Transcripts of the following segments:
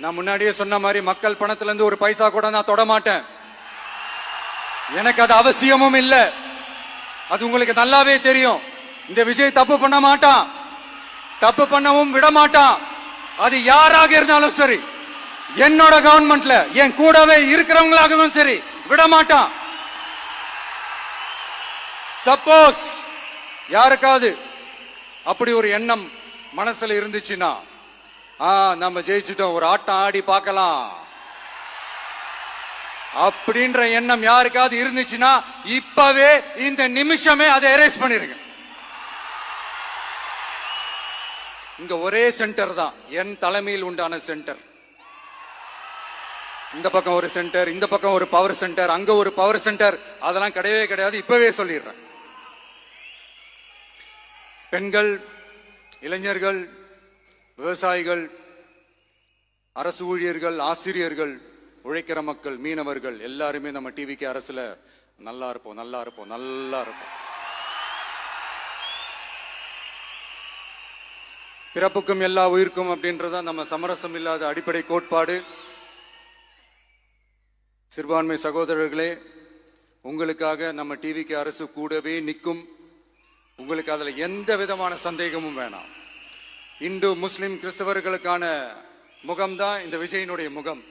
நான் முன்னாடியே சொன்ன மாதிரி மக்கள் பணத்துல இருந்து ஒரு பைசா கூட நான் தொட மாட்டேன். எனக்கு அது அவசியமும் இல்ல. அது உங்களுக்கு நல்லாவே தெரியும். இந்த விஜய் தப்பு பண்ண மாட்டான், தப்பு பண்ணவும் விட மாட்டான். அது யாராக இருந்தாலும் சரி, என்னோட கவர்மெண்ட்ல என் கூடவே இருக்கிறவங்களாகவும் சரி விட மாட்டான். சப்போஸ் யாருக்காவது அப்படி ஒரு எண்ணம் மனசுல இருந்துச்சுன்னா, நம்ம ஜெயிச்சுட்டோம், ஒரு ஆட்டம் ஆடி பார்க்கலாம் அப்படின்ற எண்ணம் யாருக்காவது இருந்துச்சுன்னா இப்பவே இந்த நிமிஷமே அதை எரேஸ் பண்ணிருங்க. இங்க ஒரே சென்டர் தான், என் தலைமையில் உண்டான சென்டர். இந்த பக்கம் ஒரு சென்டர், இந்த பக்கம் ஒரு பவர் சென்டர், அங்க ஒரு பவர் சென்டர், அதெல்லாம் கிடையவே கிடையாது. இப்பவே சொல்லிடுறேன். பெண்கள், இளைஞர்கள், விவசாயிகள், அரசு ஊழியர்கள், ஆசிரியர்கள், உழைக்கிற மக்கள், மீனவர்கள் எல்லாருமே நம்ம டிவிக்கு அரசுல நல்லா இருப்போம், நல்லா இருப்போம், நல்லா இருப்போம். பிறப்புக்கும் எல்லா உயிர்க்கும் அப்படின்றத நம்ம சமரசம் இல்லாத அடிப்படை கோட்பாடு. சிறுபான்மை சகோதரர்களே, உங்களுக்காக நம்ம டிவிக்கு அரசு கூடவே நிற்கும். உங்களுக்கு அதுல எந்த விதமான சந்தேகமும் வேணாம். இந்து, முஸ்லிம், கிறிஸ்தவர்களுக்கான முகம்தான் இந்த விஜயனுடைய முகம்.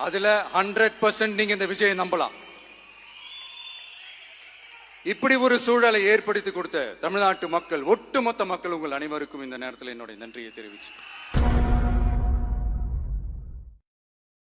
அதுல 100% நீங்க இந்த விஜயை நம்பலாம். இப்படி ஒரு சூழலை ஏற்படுத்தி கொடுத்த தமிழ்நாட்டு மக்கள், ஒட்டுமொத்த மக்கள், உங்கள் அனைவருக்கும் இந்த நேரத்தில் என்னுடைய நன்றியை தெரிவிச்சு